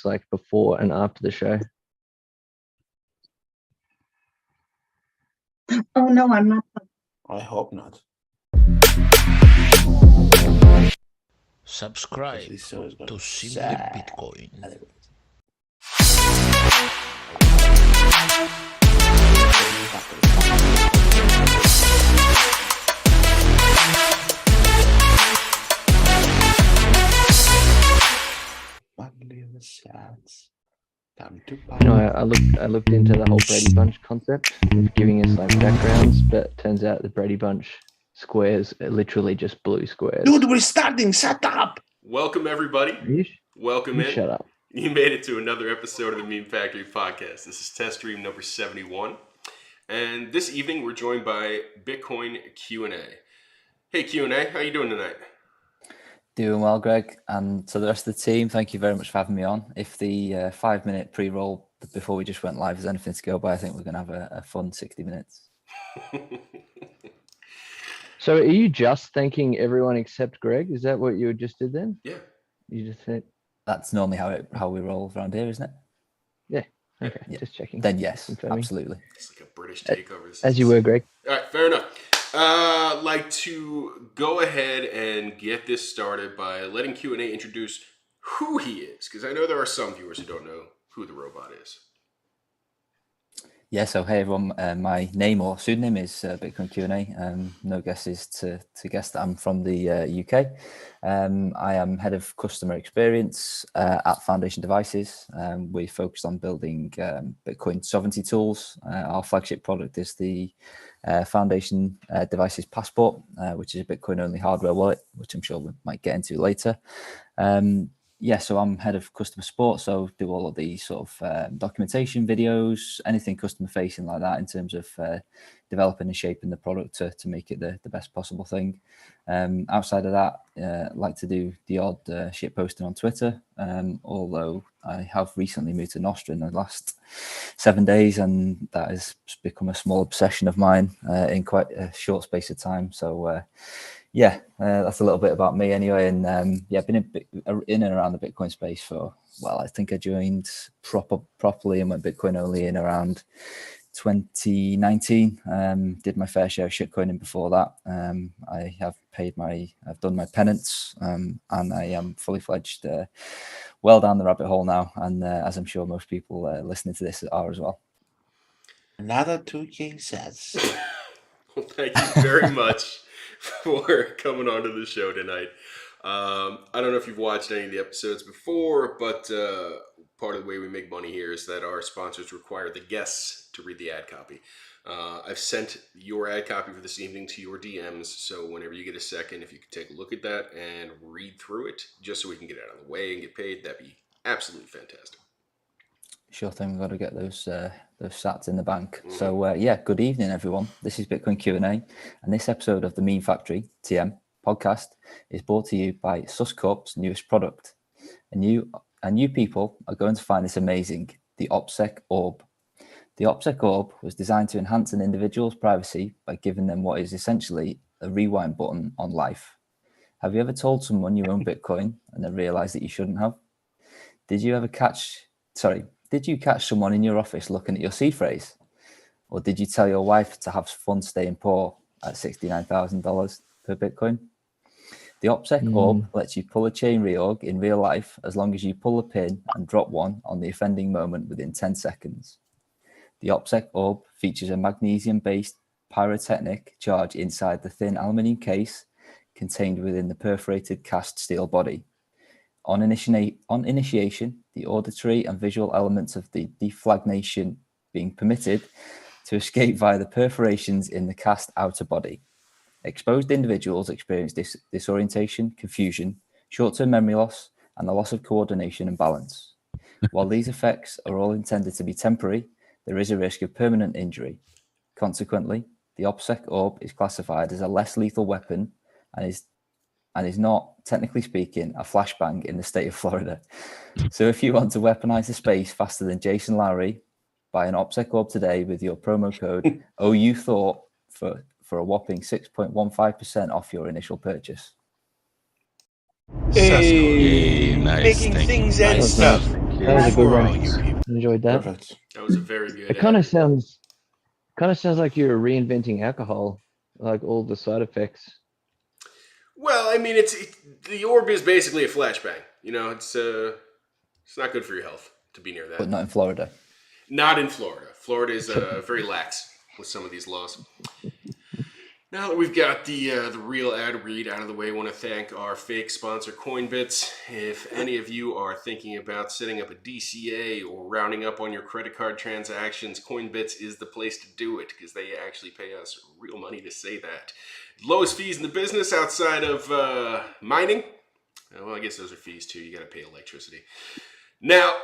like before and after the show? Oh no, I'm not. I hope not. Subscribe This show is gonna to be Simply sad. Bitcoin. You know, I looked into the whole Brady Bunch concept of giving us like backgrounds, but it turns out the Brady Bunch squares are literally just blue squares. Dude, we're starting. Shut up. Welcome, everybody. Welcome in. Shut up. You made it to another episode of the Meme Factory podcast. This is test stream number 71. And this evening, we're joined by Bitcoin Q+A. Hey, Q+A, how you doing tonight? Doing well, Greg. And to the rest of the team, thank you very much for having me on. If the 5-minute pre-roll before we just went live is anything to go by, I think we're going to have a fun 60 minutes. So are you just thanking everyone except Greg? Is that what you just did then? Yeah. You just said... That's normally how we roll around here, isn't it? Yeah. Okay, Yeah. Just checking. Then yes, Confirming. absolutely. It's like a British takeover. As you were, Greg. All right, fair enough. Like to go ahead and get this started by letting Q&A introduce who he is, because I know there are some viewers who don't know who the robot is. Yeah, so hey everyone, my name or pseudonym is Bitcoin Q+A. No guesses to guess that I'm from the UK. I am head of customer experience at Foundation Devices. We focus on building Bitcoin sovereignty tools. Our flagship product is the Foundation Devices Passport, which is a Bitcoin-only hardware wallet, which I'm sure we might get into later. Yeah, so I'm head of customer support, so do all of the sort of documentation videos, anything customer facing like that in terms of developing and shaping the product to make it the best possible thing. Outside of that, like to do the odd shit posting on Twitter, although I have recently moved to Nostra in the last 7 days, and that has become a small obsession of mine in quite a short space of time. So yeah, that's a little bit about me anyway. And yeah, I've been in and around the Bitcoin space for, well, I think I joined properly and went Bitcoin only in around 2019. Did my fair share of shitcoining before that. I have I've done my penance, and I am fully fledged, well down the rabbit hole now. And as I'm sure most people listening to this are as well. Another 2 King says. Well, thank you very much for coming on to the show tonight. I don't know if you've watched any of the episodes before, but part of the way we make money here is that our sponsors require the guests to read the ad copy. I've sent your ad copy for this evening to your DMs, so whenever you get a second, if you could take a look at that and read through it, just so we can get it out of the way and get paid, that'd be absolutely fantastic. Sure thing. We've got to get those sats in the bank. So yeah, good evening, everyone. This is Bitcoin Q&A, and this episode of the Meme Factory TM podcast is brought to you by Suscorp's newest product. And you people are going to find this amazing: the OPSEC Orb. The OPSEC Orb was designed to enhance an individual's privacy by giving them what is essentially a rewind button on life. Have you ever told someone you own Bitcoin and then realized that you shouldn't have? Did you catch someone in your office looking at your seed phrase? Or did you tell your wife to have fun staying poor at $69,000 per Bitcoin? The OPSEC Orb lets you pull a chain reorg in real life as long as you pull a pin and drop one on the offending moment within 10 seconds. The OPSEC Orb features a magnesium-based pyrotechnic charge inside the thin aluminium case contained within the perforated cast steel body. On initiation, the auditory and visual elements of the deflagration being permitted to escape via the perforations in the cast outer body. Exposed individuals experience disorientation, confusion, short-term memory loss, and the loss of coordination and balance. While these effects are all intended to be temporary, there is a risk of permanent injury. Consequently, the OPSEC Orb is classified as a less lethal weapon and is not, technically speaking, a flashbang in the state of Florida. So if you want to weaponize the space faster than Jason Lowry, buy an OPSEC Orb today with your promo code OUTHOUGHT for a whopping 6.15% off your initial purchase. Hey, nice. making Thank things you. and Nice. stuff. That was a good for one. all you people. Enjoyed that. Perfect. That was a very good. It kind ad of sounds like you're reinventing alcohol, like all the side effects. Well, I mean, the orb is basically a flashbang. You know, it's not good for your health to be near But that. not in Florida. Not in Florida. Florida is very lax with some of these laws. Now that we've got the real ad read out of the way, I want to thank our fake sponsor, Coinbits. If any of you are thinking about setting up a DCA or rounding up on your credit card transactions, Coinbits is the place to do it because they actually pay us real money to say that. Lowest fees in the business outside of mining. Well, I guess those are fees too. You got to pay electricity. Now,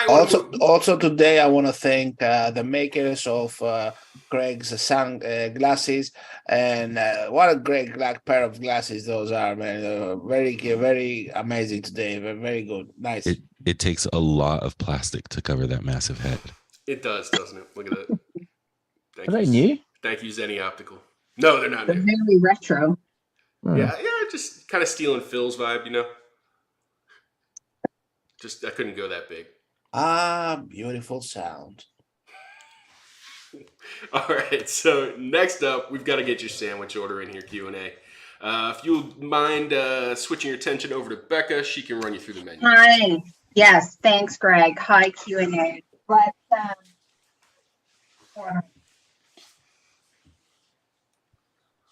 Also today, I want to thank the makers of Craig's sunglasses, and what a great pair of glasses those are, man. Very amazing today. Very good. Nice. It takes a lot of plastic to cover that massive head. it does, doesn't it? Look at that. Thank Are they new? Thank you, Zenny Optical. No, they're not They're new. very retro. Oh. Yeah, just kind of stealing Phil's vibe, you know? I couldn't go that big. Beautiful sound. All right, so next up, we've got to get your sandwich order in here, Q&A. If you'll mind switching your attention over to Becca, she can run you through the menu. Hi. Yes, thanks, Greg. Hi, Q&A. But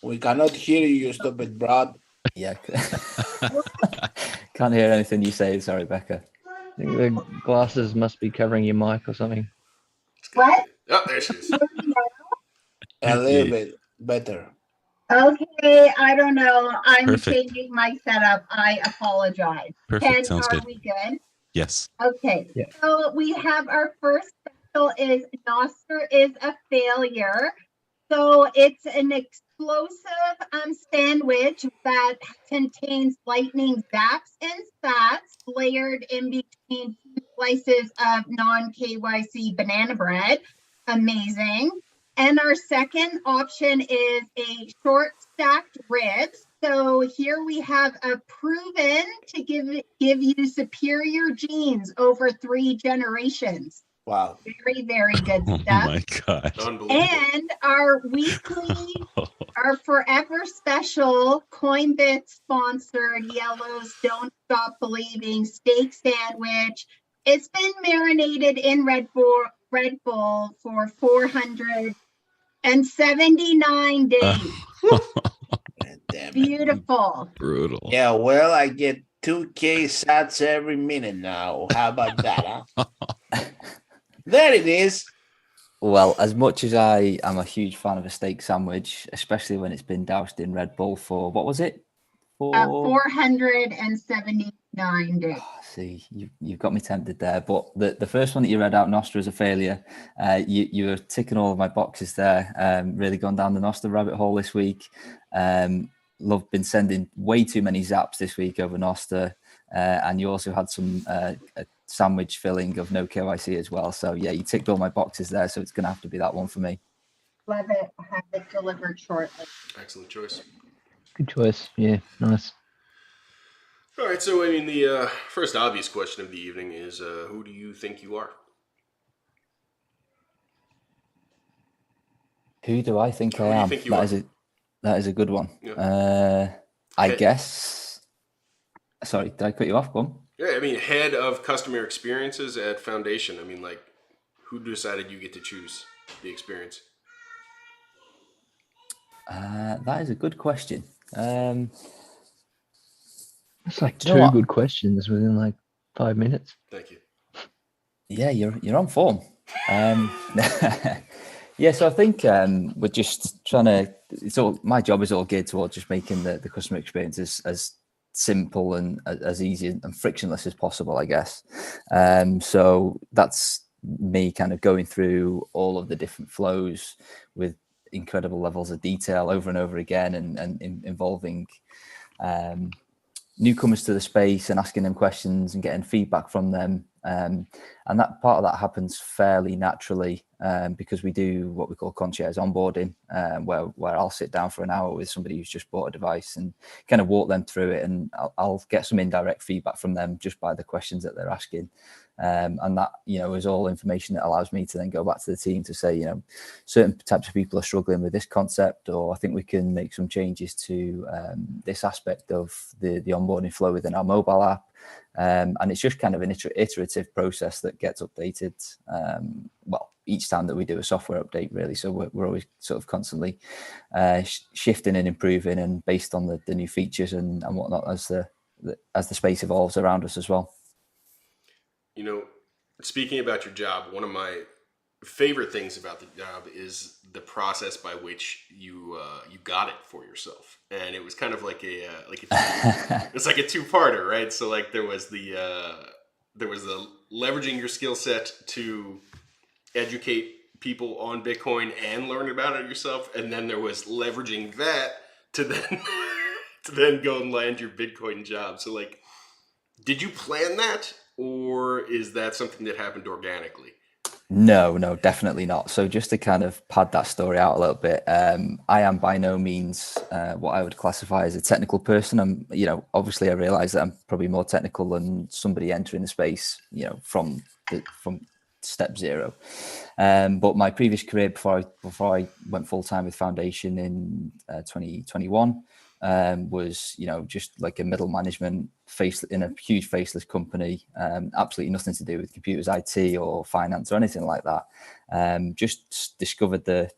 We cannot hear you, you stupid broad. Yeah. Can't hear anything you say. Sorry, Becca. I think the glasses must be covering your mic or something. what? Oh, there she is. A little bit better. Okay, I don't know. I'm Perfect. changing my setup. I apologize. Perfect. Sounds are good. we good? Yes. Okay. Yeah. So we have our first special is Noster is a failure. So it's an explosive sandwich that contains lightning zaps and sats layered in between 2 slices of non-KYC banana bread. Amazing. And our second option is a short stacked ribs. So here we have a proven to give you superior genes over 3 generations. Wow. Very, very good Oh stuff. my God. Unbelievable. And our weekly, our forever special Coinbit sponsored Yellow's Don't Stop Believing steak sandwich. It's been marinated in Red Bull for 479 days. Damn it. Beautiful. Brutal. Yeah, well, I get 2K sats every minute now. How about that, huh? There it is. Well, as much as I am a huge fan of a steak sandwich, especially when it's been doused in Red Bull for, what was it? 479 days. See, you've got me tempted there. But the first one that you read out, Nostra, is a failure. You were ticking all of my boxes there. Really gone down the Nostra rabbit hole this week. Love been sending way too many zaps this week over Nostra. And you also had some a sandwich filling of no KYC as well. So yeah, you ticked all my boxes there. So it's going to have to be that one for me. Love it. I'll have it delivered shortly. Excellent choice. Good choice. Yeah, nice. All right, so I mean, the first obvious question of the evening is, who do you think you are? Who do I think I am? That is a good one. Yeah. I guess. Sorry, did I cut you off? Go on. Yeah, I mean, head of customer experiences at Foundation. I mean, like, who decided you get to choose the experience? That is a good question. That's like Do you know two what? good questions within like 5 minutes. Thank you. Yeah, you're on form. Yeah, so I think we're just trying to. My job is all geared towards just making the customer experience as simple and as easy and frictionless as possible, I guess. So that's me kind of going through all of the different flows with incredible levels of detail over and over again, and involving newcomers to the space and asking them questions and getting feedback from them. And that part of that happens fairly naturally because we do what we call concierge onboarding, where I'll sit down for an hour with somebody who's just bought a device and kind of walk them through it, and I'll get some indirect feedback from them just by the questions that they're asking. And that, is all information that allows me to then go back to the team to say, certain types of people are struggling with this concept, or I think we can make some changes to this aspect of the onboarding flow within our mobile app. And it's just kind of an iterative process that gets updated, each time that we do a software update, really. So we're always sort of constantly shifting and improving, and based on the new features and whatnot as the space evolves around us as well. Speaking about your job, one of my favorite things about the job is the process by which you got it for yourself, and it was kind of like it's like a two-parter, right? So like there was the leveraging your skill set to educate people on Bitcoin and learn about it yourself, and then there was leveraging that to then to then go and land your Bitcoin job. So like, did you plan that, or is that something that happened organically? No, definitely not. So just to kind of pad that story out a little bit, I am by no means what I would classify as a technical person. I'm, obviously I realize that I'm probably more technical than somebody entering the space, from step zero. But my previous career before I went full time with Foundation in 2021 was, just like a middle management in a huge faceless company, absolutely nothing to do with computers, IT or finance or anything like that. Just discovered the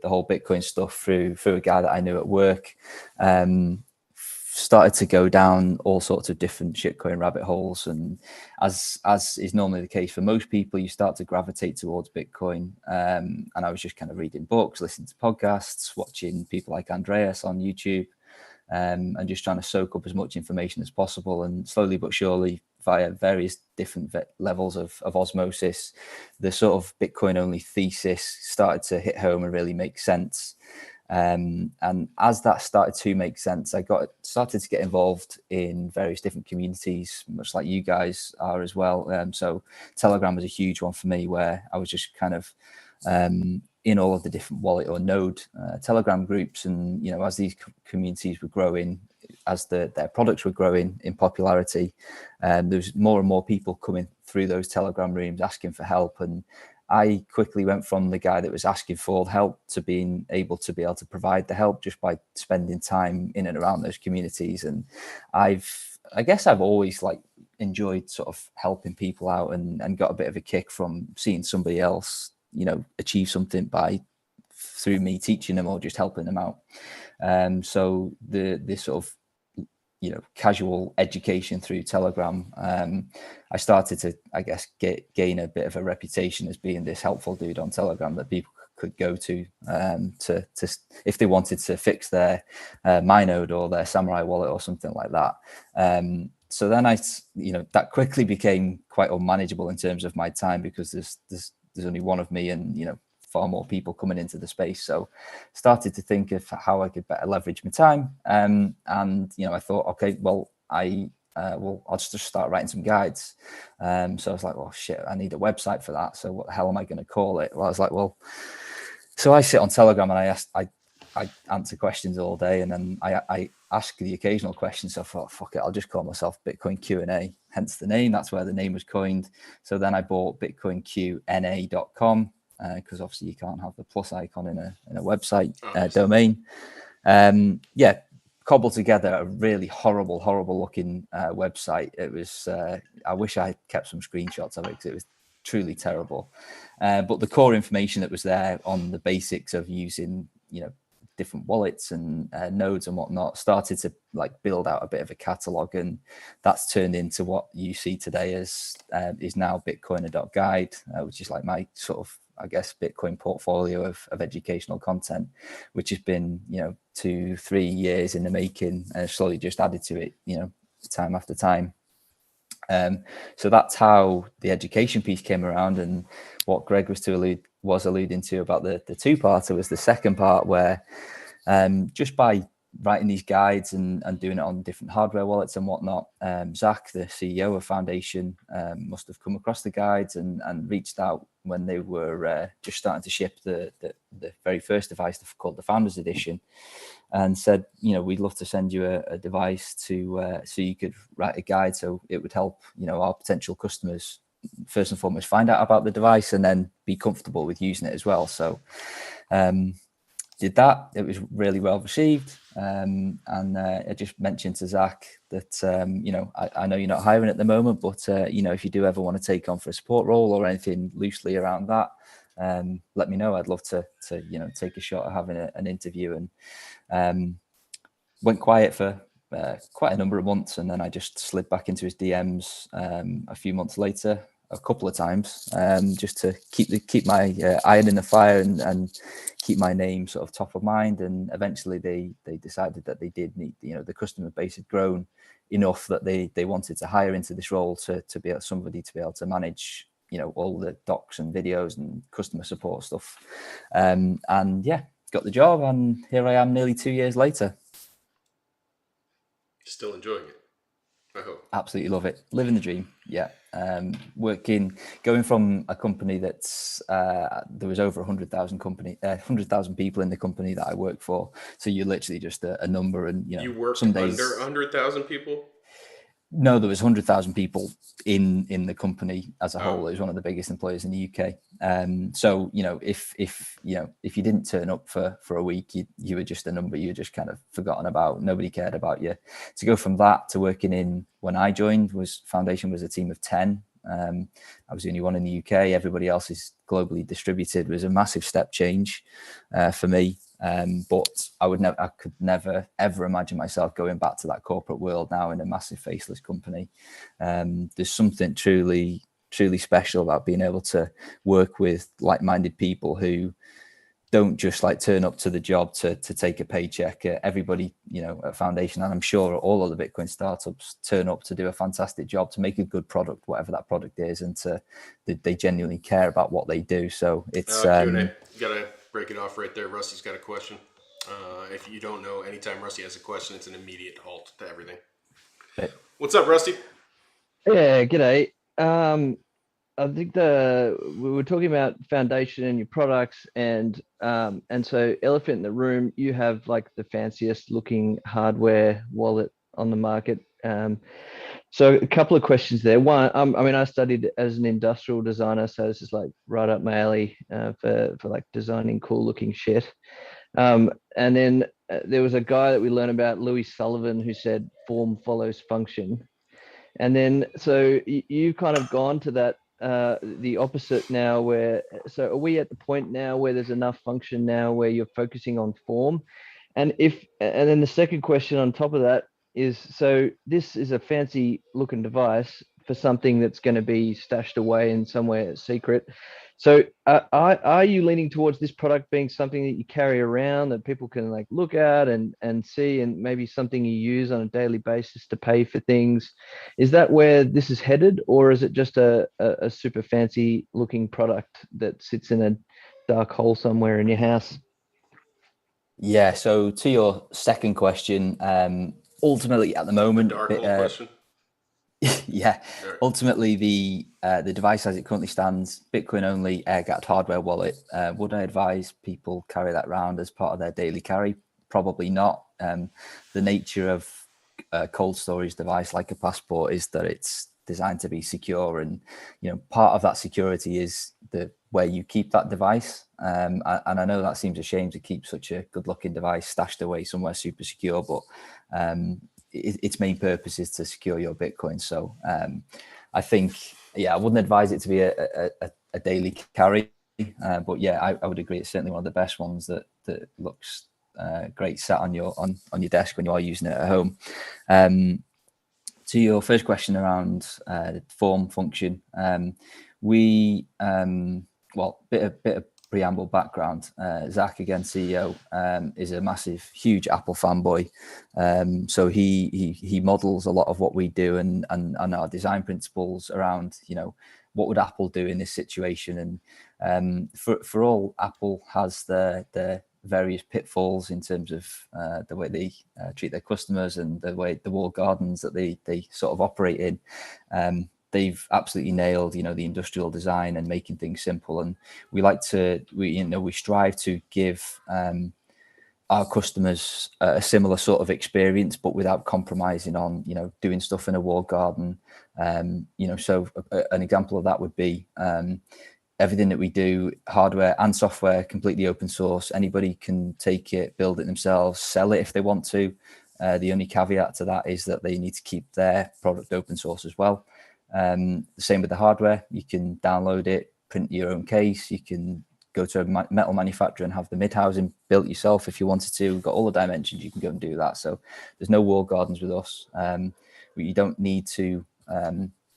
whole Bitcoin stuff through a guy that I knew at work. Started to go down all sorts of different shitcoin rabbit holes, and as is normally the case for most people, you start to gravitate towards Bitcoin. And I was just kind of reading books, listening to podcasts, watching people like Andreas on YouTube, and just trying to soak up as much information as possible. And slowly but surely, via various different levels of osmosis, the sort of Bitcoin only thesis started to hit home and really make sense. And as that started to make sense, I started to get involved in various different communities, much like you guys are as well. So Telegram was a huge one for me, where I was just kind of in all of the different wallet or node Telegram groups. And, as these communities were growing, as their products were growing in popularity, there's more and more people coming through those Telegram rooms asking for help. And I quickly went from the guy that was asking for help to being able to provide the help just by spending time in and around those communities. And I guess I've always enjoyed sort of helping people out, and got a bit of a kick from seeing somebody else, achieve something through me teaching them or just helping them out. So this sort of casual education through Telegram, I started to, I guess, gain a bit of a reputation as being this helpful dude on Telegram that people could go to if they wanted to fix their MyNode or their Samurai wallet or something like that. So then that quickly became quite unmanageable in terms of my time, because there's only one of me, and far more people coming into the space. So started to think of how I could better leverage my time. And, I thought, okay, well, I'll just start writing some guides. So I was like, well, shit, I need a website for that. So what the hell am I going to call it? Well, I was like, well, so I sit on Telegram and I answer questions all day, and then I ask the occasional question. So I thought, fuck it, I'll just call myself Bitcoin Q+A, hence the name. That's where the name was coined. So then I bought bitcoinqna.com, because obviously you can't have the plus icon in a website domain. Cobbled together a really horrible looking website. It was, I wish I had kept some screenshots of it, because it was truly terrible. But the core information that was there on the basics of using, different wallets and nodes and whatnot, started to build out a bit of a catalog, and that's turned into what you see today as is now Bitcoiner.guide, which is like my sort of, I guess, Bitcoin portfolio of educational content, which has been 2-3 years in the making, and slowly just added to it time after time. So that's how the education piece came around. And what Greg was alluding to about the two-parter was the second part, where just by writing these guides and doing it on different hardware wallets and whatnot, Zach, the CEO of Foundation, must have come across the guides and reached out when they were just starting to ship the very first device called the Founders Edition, and said, we'd love to send you a device so you could write a guide, so it would help our potential customers first and foremost find out about the device and then be comfortable with using it as well. So did that. It was really well received. And I just mentioned to Zach that, I know you're not hiring at the moment, but, if you do ever want to take on for a support role or anything loosely around that, let me know. I'd love to take a shot at having an interview. And went quiet for quite a number of months. And then I just slid back into his DMs a few months later, a couple of times, just to keep my iron in the fire and keep my name sort of top of mind. And eventually they decided that they did need, the customer base had grown enough that they wanted to hire into this role to be somebody to be able to manage, all the docs and videos and customer support stuff. And yeah, got the job, and here I am nearly 2 years later. Still enjoying it, I hope. Absolutely love it. Living the dream. Yeah. Going from a company that's there was over 100,000 people in the company that I work for. So you're literally just a number, and you work some days under 100,000 people. No, there was 100,000 people in the company as a whole. It was one of the biggest employers in the UK. So if you didn't turn up for a week, you were just a number. You were just kind of forgotten about. Nobody cared about you. To go from that to working in, when I joined, Foundation was a team of 10. I was the only one in the UK. Everybody else is globally distributed. It was a massive step change for me. But I could never ever imagine myself going back to that corporate world now in a massive faceless company. There's something truly special about being able to work with like-minded people who don't just turn up to the job to take a paycheck. Everybody, at Foundation, and I'm sure all of the Bitcoin startups, turn up to do a fantastic job, to make a good product, whatever that product is, and they genuinely care about what they do. So it's Q&A. You gotta break it off right there. Rusty's got a question. If you don't know, anytime Rusty has a question, it's an immediate halt to everything. Right. What's up, Rusty? Yeah, g'day. I think we were talking about Foundation and your products, and so elephant in the room, you have the fanciest looking hardware wallet on the market. So a couple of questions there. One, I studied as an industrial designer, so this is right up my alley for designing cool looking shit. And then there was a guy that we learned about, Louis Sullivan, who said form follows function. And then so you've kind of gone to that the opposite now, so are we at the point now where there's enough function now where you're focusing on form? And then the second question on top of that is, so this is a fancy looking device for something that's going to be stashed away in somewhere secret. So are you leaning towards this product being something that you carry around that people can look at and see, and maybe something you use on a daily basis to pay for things? Is that where this is headed, or is it just a super fancy looking product that sits in a dark hole somewhere in your house? Yeah. So to your second question, ultimately at the moment, dark hole question. Yeah, right. Ultimately the device as it currently stands, Bitcoin only, air-gapped hardware wallet. Would I advise people carry that around as part of their daily carry? Probably not. The nature of a cold storage device like a passport is that it's designed to be secure, and part of that security is where you keep that device. And I know that seems a shame to keep such a good-looking device stashed away somewhere super secure, but its main purpose is to secure your Bitcoin. So I think, I wouldn't advise it to be a daily carry, but yeah, I would agree. It's certainly one of the best ones that looks great sat on your desk when you are using it at home. To your first question around form function, bit of preamble background. Zach, again, CEO, is a massive, huge Apple fanboy. So he models a lot of what we do and our design principles around, what would Apple do in this situation? And for all, Apple has the various pitfalls in terms of the way they treat their customers and the walled gardens that they sort of operate in. They've absolutely nailed, the industrial design and making things simple. And we strive to give our customers a similar sort of experience, but without compromising on, doing stuff in a walled garden. So an example of that would be everything that we do, hardware and software, completely open source. Anybody can take it, build it themselves, sell it if they want to. The only caveat to that is that they need to keep their product open source as well. The same with the hardware. You can download it, print your own case. You can go to a metal manufacturer and have the mid housing built yourself if you wanted to. We've got all the dimensions, you can go and do that. So there's no walled gardens with us. You don't need to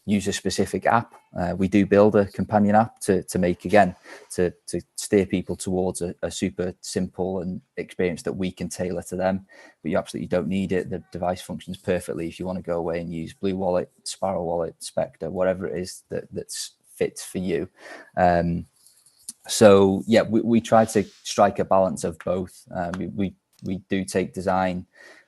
use a specific app. We do build a companion app to make, again, to steer people towards a super simple and experience that we can tailor to them. But you absolutely don't need it. The device functions perfectly if you want to go away and use Blue Wallet, Sparrow Wallet, Spectre, whatever it is that's fits for you. So yeah, we try to strike a balance of both. We do take design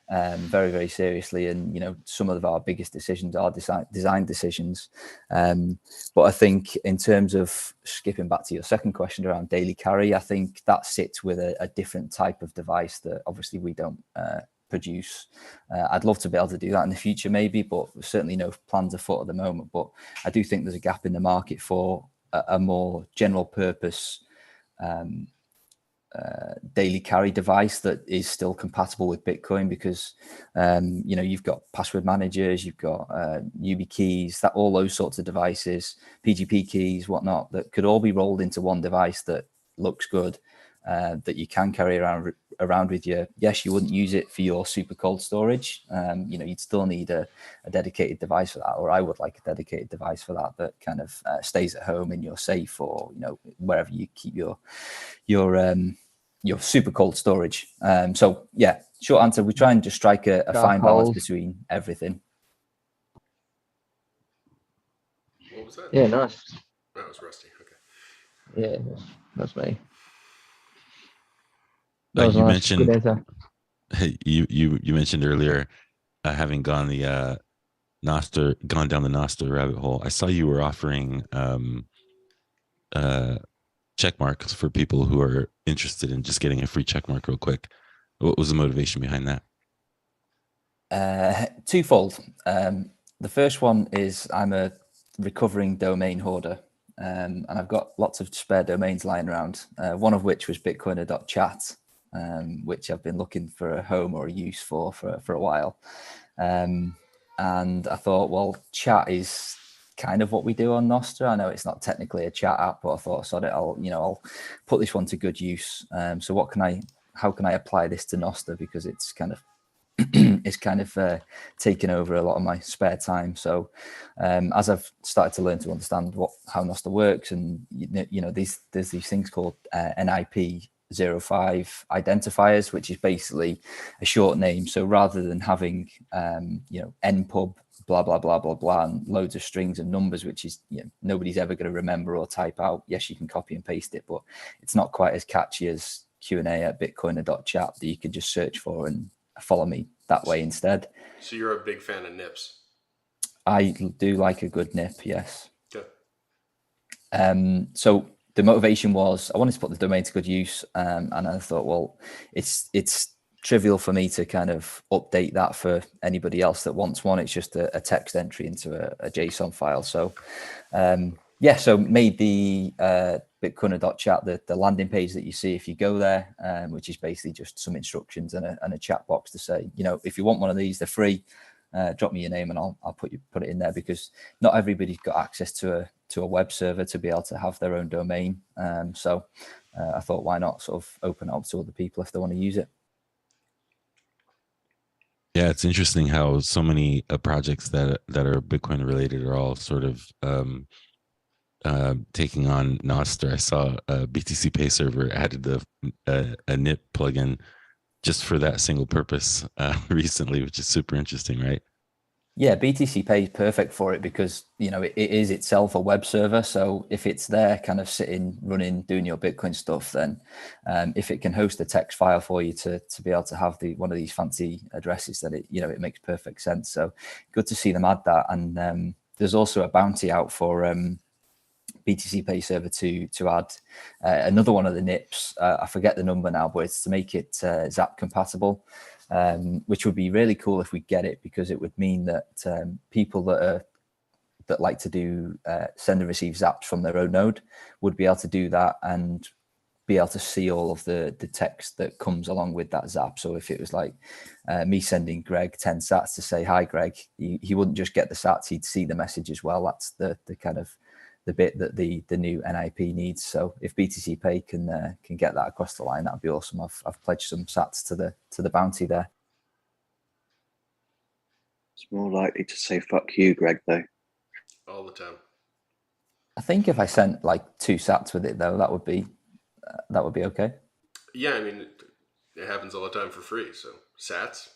very, very seriously, and some of our biggest decisions are design decisions. But I think in terms of skipping back to your second question around daily carry, I think that sits with a different type of device that obviously we don't produce. I'd love to be able to do that in the future, maybe, but certainly no plans afoot at the moment. But I do think there's a gap in the market for a more general purpose daily carry device that is still compatible with Bitcoin, because you've got password managers, you've got YubiKeys, that all those sorts of devices, PGP keys, whatnot, that could all be rolled into one device that looks good, that you can carry around with you. Yes, you wouldn't use it for your super cold storage. You'd still need a dedicated device for that, or I would like a dedicated device for that kind of stays at home in your safe, or wherever you keep your super cold storage. So yeah, short answer, we try and just strike a fine balance between everything. What was that? Yeah, nice. That was Rusty. Okay. Yeah, that's me. You Nice. mentioned, good answer. you mentioned earlier having gone down the Nostr rabbit hole. I saw you were offering check marks for people who are interested in just getting a free check mark real quick. What was the motivation behind that? Twofold. The first one is I'm a recovering domain hoarder, and I've got lots of spare domains lying around, one of which was bitcoiner.chat, which I've been looking for a home or a use for a while. And I thought, well, chat is kind of what we do on Nostr. I know it's not technically a chat app, but I thought, sod it, I'll put this one to good use. So how can I apply this to Nostr, because it's kind of taken over a lot of my spare time. So as I've started to learn to understand how Nostr works, and there's these things called NIP 05 identifiers, which is basically a short name. So rather than having npub blah blah blah blah blah and loads of strings and numbers, which is nobody's ever going to remember or type out. Yes, you can copy and paste it, but it's not quite as catchy as Q&A at bitcoiner.chat that you can just search for and follow me that way instead. So you're a big fan of nips? I do like a good nip, yes. Okay. So the motivation was I wanted to put the domain to good use, and I thought, well, it's trivial for me to kind of update that for anybody else that wants one. It's just a text entry into a JSON file. So so made the bitcoiner.chat the landing page that you see if you go there, which is basically just some instructions and a chat box to say, if you want one of these, they're free. Drop me your name and I'll put it in there, because not everybody's got access to a web server to be able to have their own domain. So I thought, why not sort of open it up to other people if they want to use it. Yeah, it's interesting how so many projects that are Bitcoin related are all sort of taking on Nostr. I saw BTC Pay Server added a NIP plugin just for that single purpose recently, which is super interesting, right? Yeah, BTC Pay is perfect for it because it is itself a web server. So if it's there, kind of sitting, running, doing your Bitcoin stuff, then if it can host a text file for you to be able to have one of these fancy addresses, then it makes perfect sense. So good to see them add that. And there's also a bounty out for BTC Pay server to add another one of the NIPs. I forget the number now, but it's to make it Zap compatible, which would be really cool if we get it, because it would mean that people that like to do send and receive Zaps from their own node would be able to do that and be able to see all of the text that comes along with that Zap. So if it was like me sending Greg 10 sats to say, hi, Greg, he wouldn't just get the sats, he'd see the message as well. That's the kind of the bit that the new NIP needs. So if BTC Pay can get that across the line, that'd be awesome. I've pledged some sats to the bounty there. It's more likely to say fuck you, Greg, though. All the time. I think if I sent like 2 sats with it, though, that would be okay. Yeah, I mean, it happens all the time for free. So sats,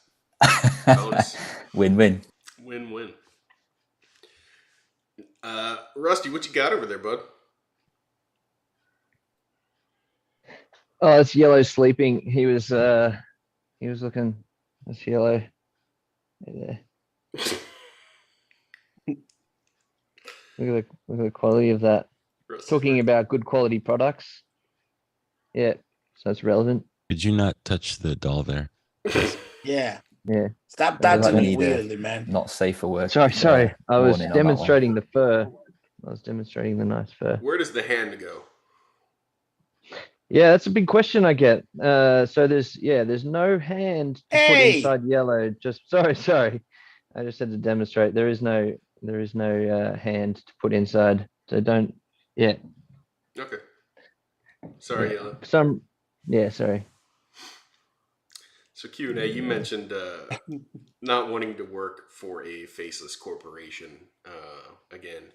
bonus, Win-win. Win-win. Rusty, what you got over there, bud? Oh, it's Yellow sleeping. He was looking. That's Yellow. Yeah. Look at the quality of that. Rusty's Talking about good quality products. Yeah, so it's relevant. Could you not touch the doll there? Yeah. Yeah. Stop I touching like it need weirdly, man. Not safe for work. Sorry. I was warning on that one. demonstrating the fur. I was demonstrating the nice fur. Where does the hand go? Yeah, that's a big question I get. So there's no hand to put Hey! inside Yellow. Just sorry. I just had to demonstrate. There is no hand to put inside. So don't. Yeah. Okay. Sorry, Yeah. Yellow. Sorry. So Q&A, you mentioned not wanting to work for a faceless corporation again,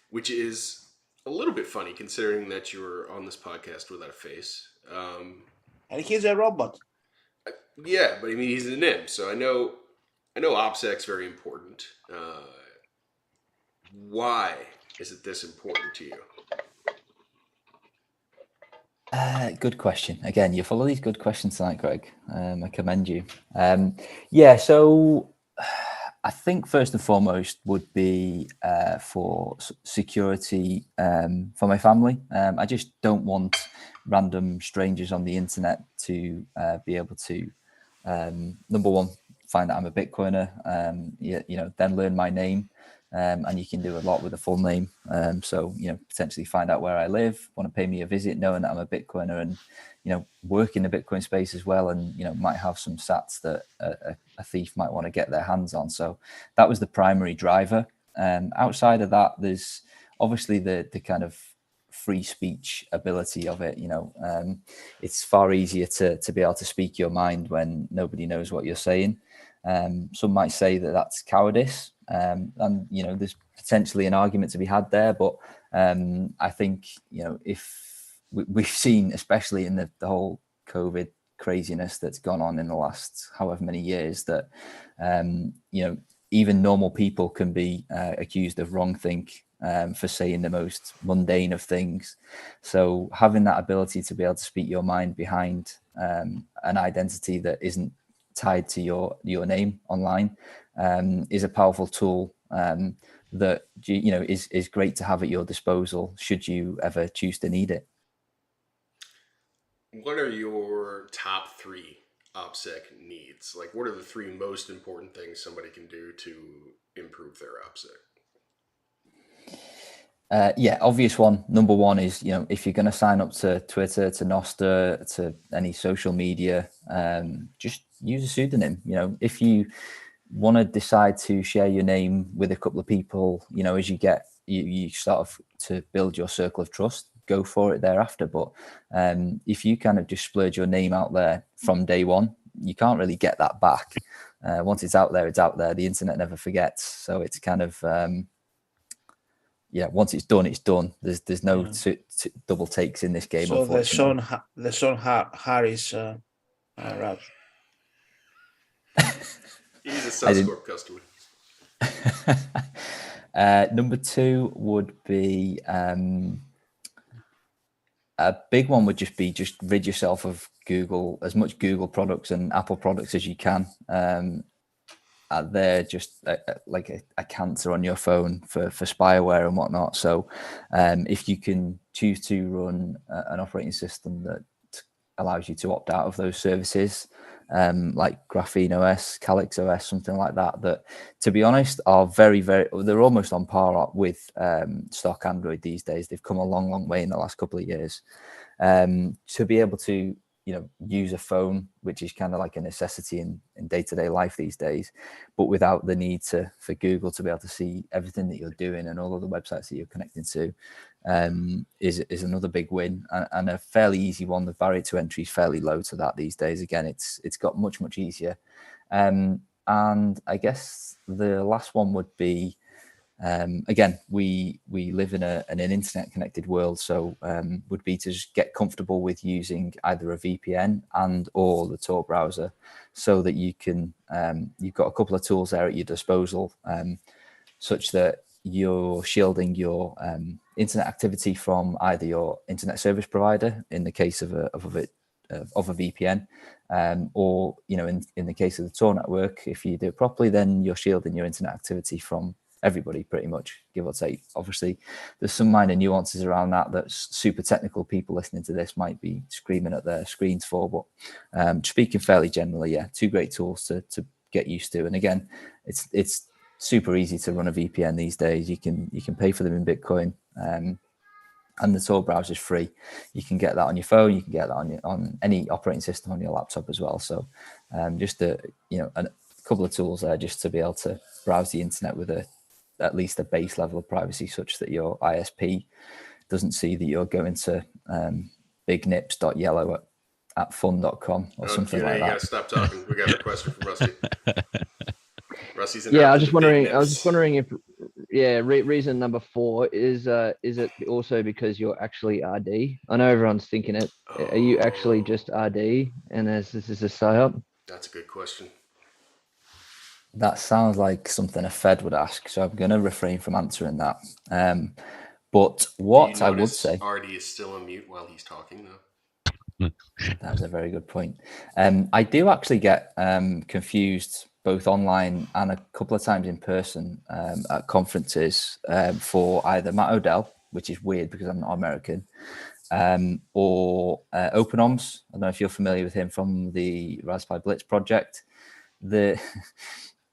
which is a little bit funny considering that you're on this podcast without a face. And he's a robot. Yeah, but I mean he's an imp, so I know OPSEC's very important. Why is it this important to you? Good question. Again, you're full of these good questions tonight, Greg. I commend you. So I think first and foremost would be for security for my family. I just don't want random strangers on the internet to be able to, number one, find out I'm a Bitcoiner, then learn my name. And you can do a lot with a full name. So, potentially find out where I live, want to pay me a visit knowing that I'm a Bitcoiner and, work in the Bitcoin space as well. And, might have some sats that a thief might want to get their hands on. So that was the primary driver. Outside of that, there's obviously the kind of free speech ability of it. It's far easier to be able to speak your mind when nobody knows what you're saying. Some might say that that's cowardice. And there's potentially an argument to be had there, but I think if we've seen, especially in the whole COVID craziness that's gone on in the last however many years, that even normal people can be accused of wrongthink for saying the most mundane of things. So having that ability to be able to speak your mind behind an identity that isn't tied to your name online is a powerful tool that is great to have at your disposal should you ever choose to need it. What are your top 3 OPSEC needs? Like, what are the 3 most important things somebody can do to improve their OPSEC? Obvious one. Number one is, if you're going to sign up to Twitter, to Nostr, to any social media, just use a pseudonym. If you want to decide to share your name with a couple of people, as you start to build your circle of trust, go for it thereafter. But if you kind of just splurge your name out there from day one, you can't really get that back. Once it's out there, it's out there. The internet never forgets. So it's kind of, once it's done, it's done. There's no double takes in this game. So the Sean Harris rap. He's a Suscorp customer. Number 2 would be a big one would just be rid yourself of Google, as much Google products and Apple products as you can. they're just like a cancer on your phone for spyware and whatnot. So if you can choose to run an operating system that allows you to opt out of those services, like Graphene OS, Calyx OS, something like that, that to be honest are they're almost on par with stock Android these days. They've come a long way in the last couple of years. To be able to use a phone, which is kind of like a necessity in day-to-day life these days, but without the need for Google to be able to see everything that you're doing and all of the websites that you're connecting to, is another big win, and a fairly easy one. The barrier to entry is fairly low to that these days. Again, it's got much easier. And I guess the last one would be, again, we live in an internet connected world, so would be to just get comfortable with using either a VPN and or the Tor browser, so that you can you've got a couple of tools there at your disposal, such that you're shielding your internet activity from either your internet service provider in the case of a VPN, or in the case of the Tor network, if you do it properly, then you're shielding your internet activity from everybody, pretty much, give or take. Obviously, there's some minor nuances around that super technical people listening to this might be screaming at their screens for, but speaking fairly generally, yeah, two great tools to get used to. And again, it's super easy to run a VPN these days. You can pay for them in Bitcoin, and the Tor browser is free. You can get that on your phone. You can get that on any operating system on your laptop as well. So just a couple of tools there just to be able to browse the internet with at least a base level of privacy, such that your ISP doesn't see that you're going to bignips.yellow at fun.com or something like that. You gotta stop talking. We got a question from Rusty. Rusty's I was just wondering if reason number 4 is it also because you're actually RD? I know everyone's thinking it. Are you actually just RD, and this is a psyop? That's a good question. That sounds like something a Fed would ask, so I'm going to refrain from answering that. But what I would say, RD is still on mute while he's talking, though. That's a very good point. I do actually get confused both online and a couple of times in person at conferences for either Matt Odell, which is weird because I'm not American, or OpenOms. I don't know if you're familiar with him from the Raspberry Blitz project. The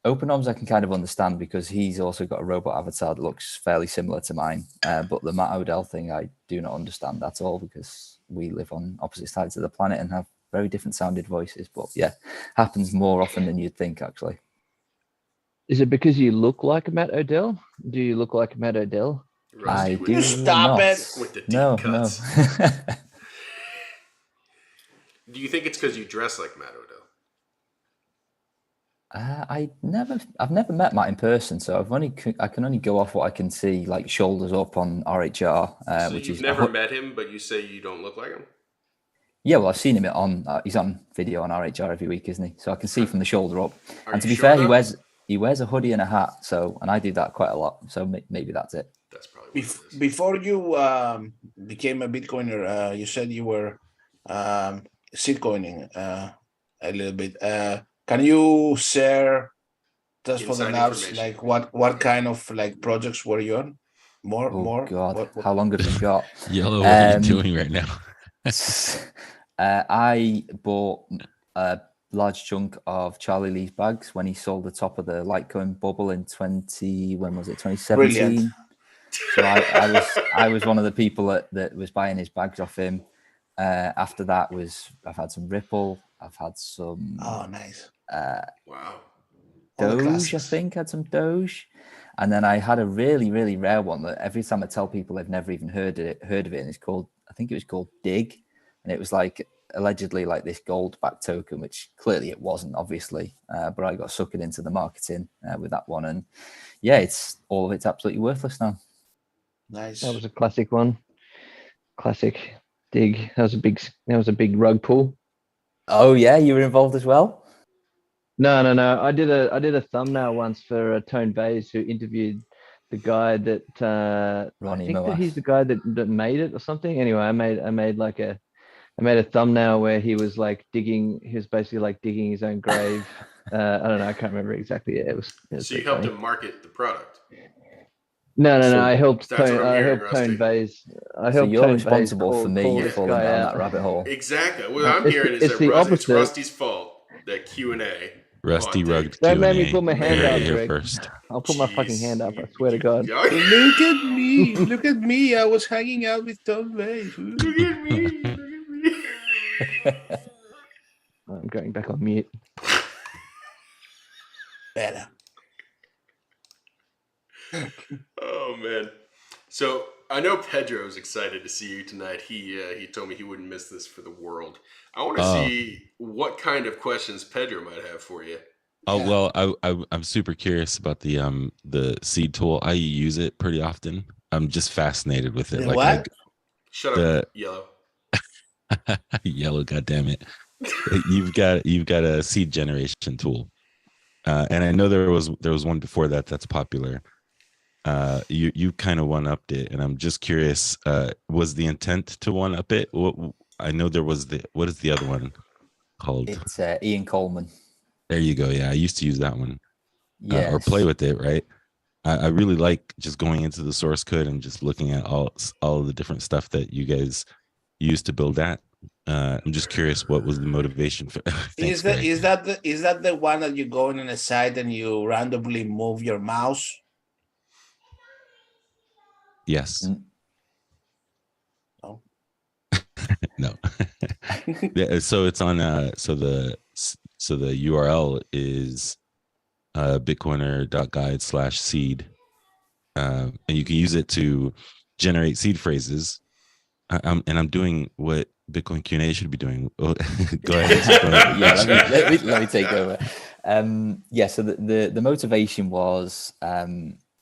OpenOms I can kind of understand because he's also got a robot avatar that looks fairly similar to mine. But the Matt Odell thing I do not understand at all, because we live on opposite sides of the planet and have very different sounded voices. But yeah, happens more often than you'd think, actually. Is it because you look like Matt Odell? Do you look like Matt Odell? Rusty, I do stop not. it with the deep cuts. No. Do you think it's because you dress like Matt Odell? I've never met Matt in person, so I can only go off what I can see, like shoulders up on RHR. So which you've is never met him, but you say you don't look like him? Yeah, well, I've seen him he's on video on RHR every week, isn't he? So I can see from the shoulder up. And to be fair, he wears a hoodie and a hat, and I do that quite a lot. So maybe that's it. That's probably before you became a Bitcoiner. You said you were shitcoining a little bit. Can you share just for the nerds, like what kind of like projects were you on? More? God, what? How long have you got? Yellow, what are you doing right now? I bought a large chunk of Charlie Lee's bags when he sold the top of the Litecoin bubble in 2017. Brilliant. So I was one of the people that was buying his bags off him. After that I've had some Ripple. I've had some. Oh, nice. Wow. Doge, I think, had some Doge. And then I had a really, really rare one that every time I tell people they've never even heard of it, and it's called, I think it was called Dig. And it was like allegedly like this gold backed token, which clearly it wasn't, obviously. But I got suckered into the marketing with that one. And yeah, all of it's absolutely worthless now. Nice. That was a classic one. Classic Dig. That was a big rug pull. Oh yeah, you were involved as well? No. I did a thumbnail once for Tone Bays, who interviewed the guy that Ronnie I think Moas. that he's the guy that made it or something. Anyway, I made a thumbnail where he was like digging. He was basically like digging his own grave. I don't know. I can't remember exactly. It was So you pretty helped funny. him market the product. No. So- I helped That's Tone. what I'm I hearing, helped Tone Rusty. Bays. I So helped you're Tone Bays responsible for call me this falling guy down out. that rabbit hole. Exactly. What I'm It's hearing is that the it's opposite. Rusty's fault that Q&A. Rusty Oh, dude. rugged Don't Q and make me A. put my hand Heard up, it here Greg. first. I'll put my fucking Jeez. hand up. I swear to God. Look at me. Look at me. I was hanging out with Tom Bass. Look at me. Look at me. I'm going back on mute. Better. Oh man. So I know Pedro's excited to see you tonight. He told me he wouldn't miss this for the world. I want to Oh. see what kind of questions Pedro might have for you. Oh Yeah. well, I'm super curious about the seed tool. I use it pretty often. I'm just fascinated with it. The Like what? Shut The- up, Yellow. yellow, goddamn it! You've got a seed generation tool, and I know there was one before that that's popular. You kind of one upped it, and I'm just curious. Was the intent to one up it? I know there was what is the other one called? It's Ian Coleman. There you go. Yeah, I used to use that one. Yes. Or play with it, right? I really like just going into the source code and just looking at all of the different stuff that you guys used to build that. I'm just curious, what was the motivation for? Thanks, Greg. Is that the one that you go in on a site and you randomly move your mouse? Yes. No. No. Yeah, so it's on so the URL is bitcoiner.guide/seed, and you can use it to generate seed phrases. I'm doing what Bitcoin Q&A should be doing. Go ahead. Yeah, let me take over. So the motivation was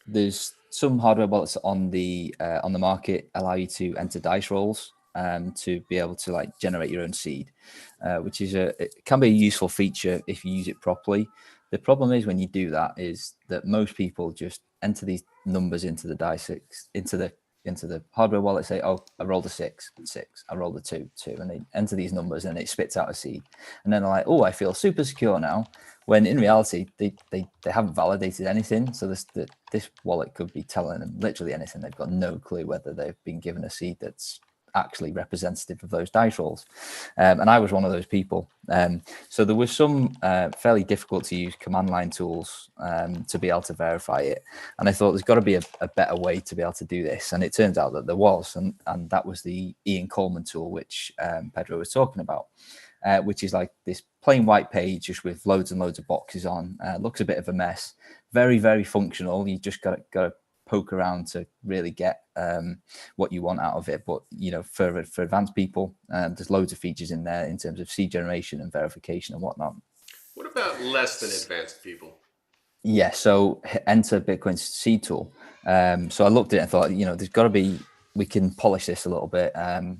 there's some hardware wallets on the market allow you to enter dice rolls to be able to like generate your own seed, which is it can be a useful feature if you use it properly. The problem is when you do that is that most people just enter these numbers into the dice into the hardware wallet, say, oh, I rolled a 6, I rolled a 2, and they enter these numbers and it spits out a seed. And then they're like, oh, I feel super secure now. When in reality, they haven't validated anything. So this wallet could be telling them literally anything. They've got no clue whether they've been given a seed that's actually representative of those dice rolls. And I was one of those people. So there was some fairly difficult to use command line tools to be able to verify it. And I thought there's got to be a better way to be able to do this. And it turns out that there was. And that was the Ian Coleman tool, which Pedro was talking about, which is like this plain white page just with loads and loads of boxes on. Looks a bit of a mess. Very, very functional. You just got to poke around to really get what you want out of it. But for advanced people, there's loads of features in there in terms of seed generation and verification and whatnot. What about less than advanced people? Yeah, so enter Bitcoin's seed tool. So I looked at it and thought, there's got to be, we can polish this a little bit and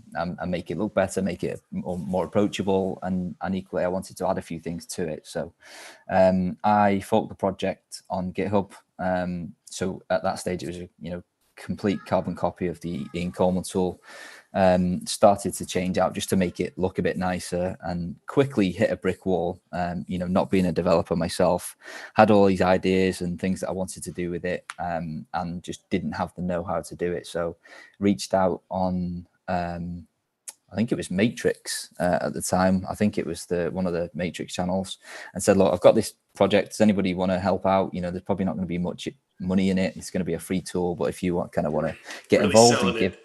make it look better, make it more approachable, and equally I wanted to add a few things to it. So I forked the project on GitHub. So at that stage, it was a complete carbon copy of the Ian Coleman tool. Started to change out just to make it look a bit nicer, and quickly hit a brick wall. Not being a developer myself, had all these ideas and things that I wanted to do with it, and just didn't have the know-how to do it. So reached out on I think it was Matrix at the time. I think it was one of the Matrix channels, and said, look, I've got this project. Does anybody want to help out? There's probably not going to be much money in it. It's going to be a free tool, but if you want to get Really involved and selling give,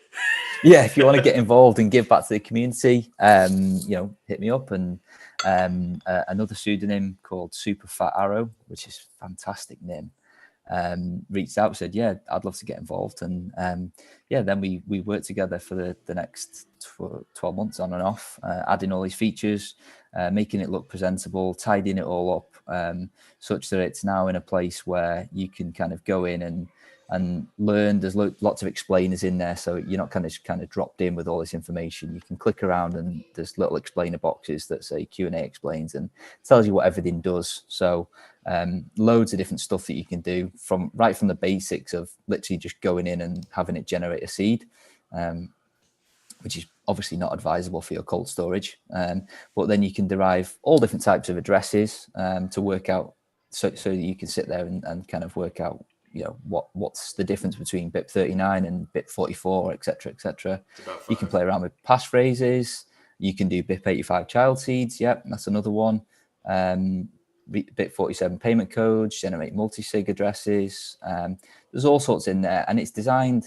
if you want to get involved and give back to the community, hit me up. And another pseudonym called Super Fat Arrow, which is a fantastic name, reached out, said, yeah, I'd love to get involved. And then we worked together for the next 12 months on and off, adding all these features, making it look presentable, tidying it all up, such that it's now in a place where you can kind of go in and learn. There's lots of explainers in there, so you're not kind of dropped in with all this information. You can click around and there's little explainer boxes that say Q&A explains and tells you what everything does. So loads of different stuff that you can do from the basics of literally just going in and having it generate a seed, which is obviously not advisable for your cold storage. But then you can derive all different types of addresses to work out, so that you can sit there and kind of work out, what's the difference between bit 39 and bit 44, etc., etc. You can play around with passphrases. You can do BIP 85 child seeds. Yep, that's another one. Bit 47 payment codes, generate multi-sig addresses. There's all sorts in there, and it's designed.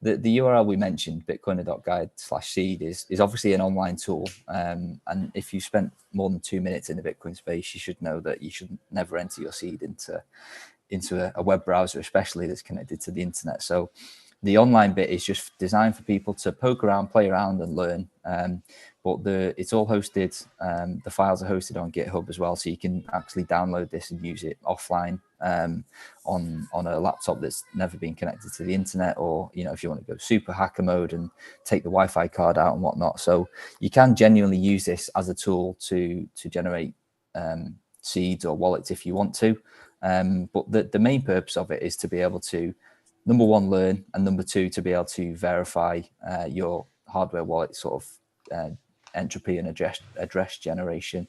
The URL we mentioned, bitcoiner.guide/seed, is obviously an online tool. And if you spent more than 2 minutes in the Bitcoin space, you should know that you should never enter your seed into a web browser, especially that's connected to the internet. So the online bit is just designed for people to poke around, play around, and learn. But it's all hosted. The files are hosted on GitHub as well, so you can actually download this and use it offline on a laptop that's never been connected to the internet, or if you want to go super hacker mode and take the Wi-Fi card out and whatnot. So you can genuinely use this as a tool to generate seeds or wallets if you want to. But the main purpose of it is to be able to, number one, learn, and number two, to be able to verify your hardware wallet sort of entropy and address generation.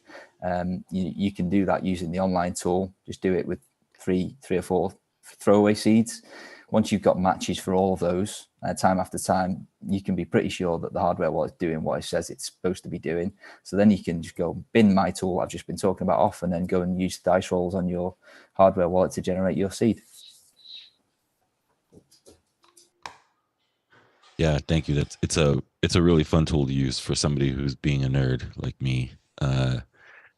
You can do that using the online tool. Just do it with three or four throwaway seeds. Once you've got matches for all of those, time after time, you can be pretty sure that the hardware wallet is doing what it says it's supposed to be doing. So then you can just go bin my tool I've just been talking about off, and then go and use the dice rolls on your hardware wallet to generate your seed. Yeah, thank you. It's a really fun tool to use for somebody who's being a nerd like me,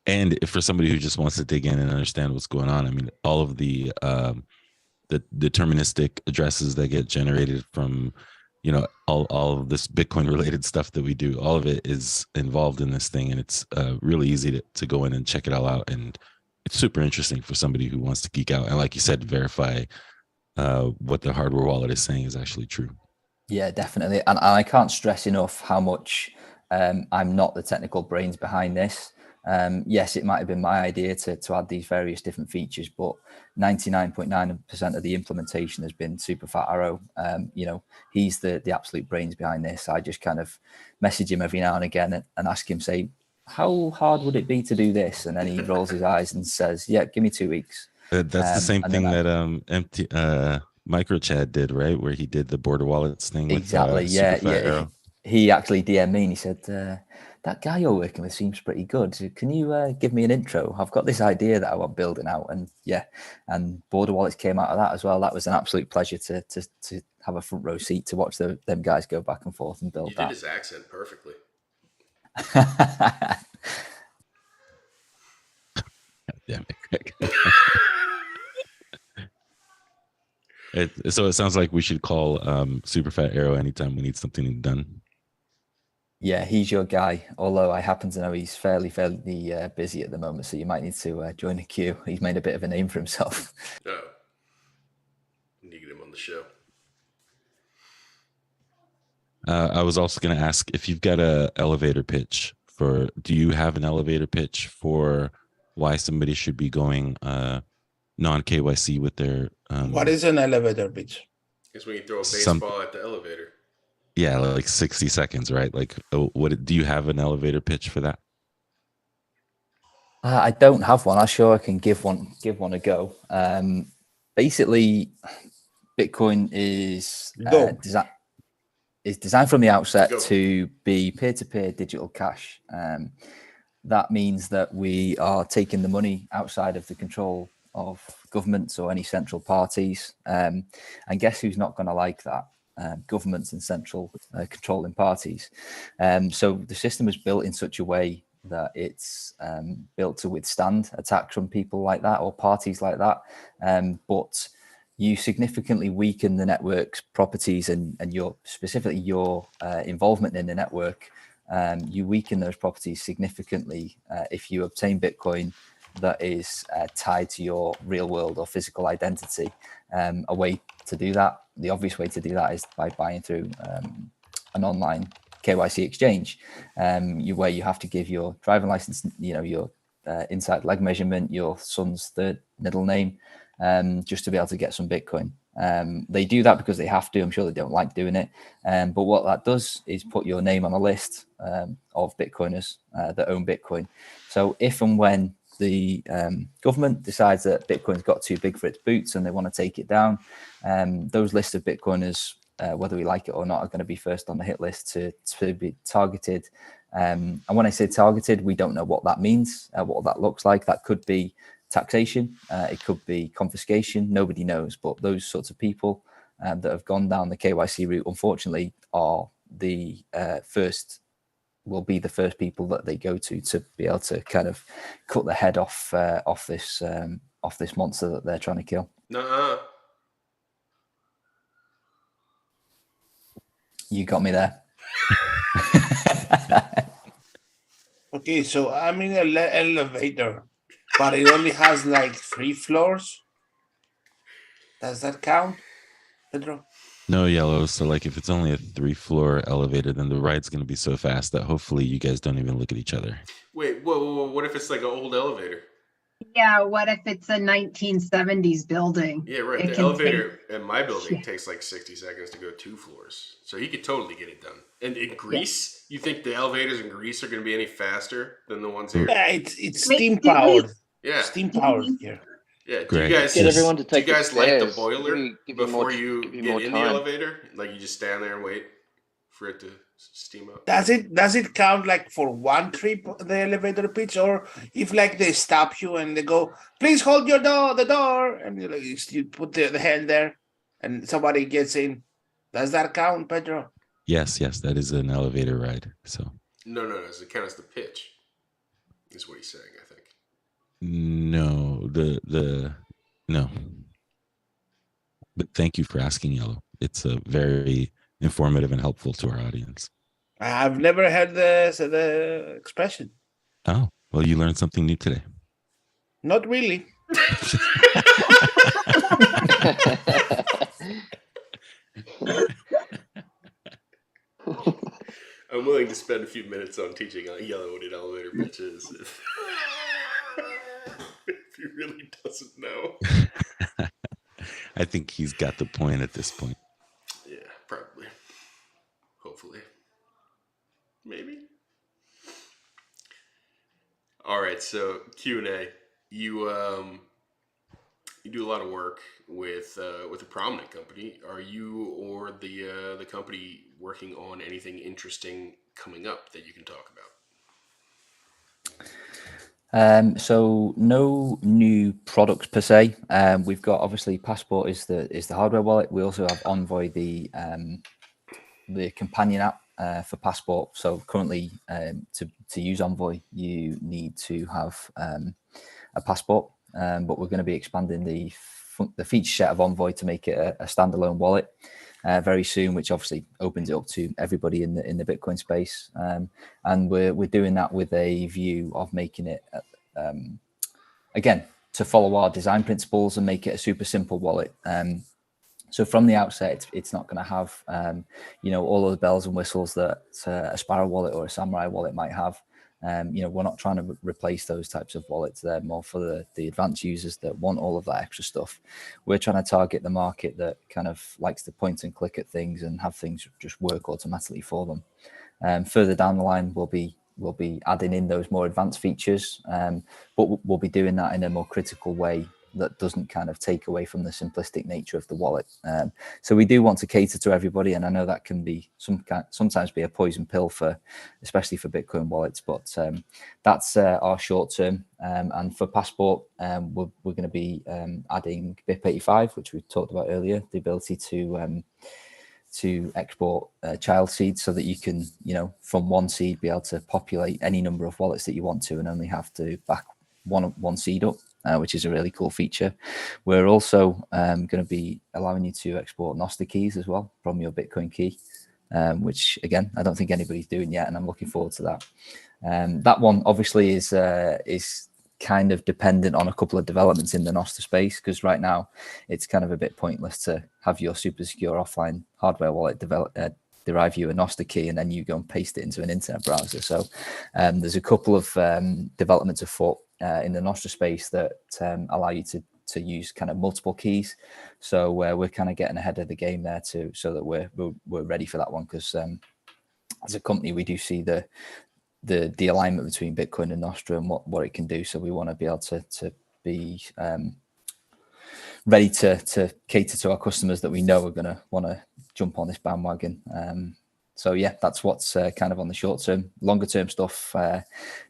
and for somebody who just wants to dig in and understand what's going on. I mean, all of the deterministic addresses that get generated from all of this Bitcoin related stuff that we do, all of it is involved in this thing, and it's really easy to go in and check it all out, and it's super interesting for somebody who wants to geek out and, like you said, verify what the hardware wallet is saying is actually true. Yeah, definitely. And I can't stress enough how much I'm not the technical brains behind this. Yes, it might have been my idea to add these various different features, but 99.9% of the implementation has been Super Fat Arrow. He's the absolute brains behind this. I just kind of message him every now and again and ask him, say, how hard would it be to do this? And then he rolls his eyes and says, yeah, give me 2 weeks. That's the same thing that MicroChad did, right? Where he did the border wallets thing. Exactly. With, yeah. Arrow. He actually DM'd me and he said, that guy you're working with seems pretty good. Can you give me an intro? I've got this idea that I want building out. And border wallets came out of that as well. That was an absolute pleasure to have a front row seat to watch them guys go back and forth and build that. You did his accent perfectly. Damn it. So it sounds like we should call Super Fat Arrow anytime we need something done. Yeah, he's your guy. Although I happen to know he's fairly busy at the moment, so you might need to join the queue. He's made a bit of a name for himself. Oh, need to get him on the show. I was also going to ask if you've got a elevator pitch do you have an elevator pitch for why somebody should be going non-KYC with their what is an elevator pitch? It's when you throw a baseball at the elevator. Yeah, like 60 seconds, right? Like, what do you have an elevator pitch for that? I don't have one. I'm sure I can give one a go. Basically, Bitcoin is designed from the outset to be peer-to-peer digital cash. That means that we are taking the money outside of the control of governments or any central parties. And guess who's not going to like that? Governments and central controlling parties. So the system is built in such a way that it's built to withstand attacks from people like that or parties like that. But you significantly weaken the network's properties and specifically your involvement in the network. You weaken those properties significantly if you obtain Bitcoin that is tied to your real world or physical identity. A way to do that, the obvious way to do that, is by buying through an online KYC exchange, where you have to give your driving license, your inside leg measurement, your son's third middle name, just to be able to get some Bitcoin. They do that because they have to. I'm sure they don't like doing it. But what that does is put your name on a list of Bitcoiners that own Bitcoin. So if and when the government decides that Bitcoin's got too big for its boots and they want to take it down, those lists of Bitcoiners, whether we like it or not, are going to be first on the hit list to be targeted. And when I say targeted, we don't know what that means, what that looks like. That could be taxation, it could be confiscation, nobody knows. But those sorts of people that have gone down the KYC route, unfortunately, are the will be the first people that they go to be able to kind of cut the head off this monster that they're trying to kill. Nuh-uh. You got me there. Okay, so I'm in an elevator, but it only has like 3 floors. Does that count, Pedro? No, Yellow. So like if it's only a 3-floor elevator, then the ride's going to be so fast that hopefully you guys don't even look at each other. Wait, whoa, what if it's like an old elevator? Yeah, what if it's a 1970s building? Yeah, right. It The can elevator at my building Yeah. takes like 60 seconds to go 2 floors. So he could totally get it done. And in Greece, you think the elevators in Greece are going to be any faster than the ones here? Yeah, it's Wait, steam did we- powered. Yeah. Steam powered here. Yeah. Do Great. you guys Get everyone to do you take the guys light the stairs. boiler Give you before more- you give you get more in the time. elevator? Like you just stand there and wait for it to steam up? Does it count like for one trip, the elevator pitch, or if like they stop you and they go, please hold the door, and you put the hand there, and somebody gets in? Does that count, Pedro? Yes, that is an elevator ride. So No. Does it count as the pitch? Is what he's saying, I think. no, no. But thank you for asking, Yellow. It's a very informative and helpful to our audience. I've never heard the expression. Oh, well, you learned something new today. Not really. I'm willing to spend a few minutes on teaching Yellow what an elevator pitch is. If he really doesn't know. I think he's got the point at this point. Yeah, probably. Hopefully. Maybe. All right, so Q&A. You do a lot of work with a prominent company. Are you or the company working on anything interesting coming up that you can talk about? So no new products per se. We've got obviously Passport is the hardware wallet. We also have Envoy, the companion app for Passport. So currently, to use Envoy, you need to have a Passport. But we're going to be expanding the feature set of Envoy to make it a standalone wallet very soon, which obviously opens it up to everybody in the Bitcoin space. And we're doing that with a view of making it again to follow our design principles and make it a super simple wallet. So from the outset, it's not going to have all of the bells and whistles that a Sparrow wallet or a Samurai wallet might have. We're not trying to replace those types of wallets. They're more for the advanced users that want all of that extra stuff. We're trying to target the market that kind of likes to point and click at things and have things just work automatically for them. Further down the line, we'll be adding in those more advanced features, but we'll be doing that in a more critical way that doesn't kind of take away from the simplistic nature of the wallet. So we do want to cater to everybody, and I know that can be sometimes be a poison pill especially for Bitcoin wallets, but that's our short term. And for Passport, we're going to be adding BIP85, which we talked about earlier, the ability to export child seeds so that you can, from one seed be able to populate any number of wallets that you want to and only have to back one seed up. Which is a really cool feature. We're also going to be allowing you to export Nostr keys as well from your Bitcoin key, which again, I don't think anybody's doing yet, and I'm looking forward to that. That one obviously is kind of dependent on a couple of developments in the Nostr space, because right now it's kind of a bit pointless to have your super secure offline hardware wallet derive you a Nostr key and then you go and paste it into an internet browser. So there's a couple of developments afoot in the Nostr space that allow you to to use kind of multiple keys. So we're kind of getting ahead of the game there too, so that we're ready for that one. Because as a company, we do see the alignment between Bitcoin and Nostra and what it can do. So we want to be able to be ready to cater to our customers that we know are going to want to jump on this bandwagon. So yeah, that's what's kind of on the short term. Longer term stuff,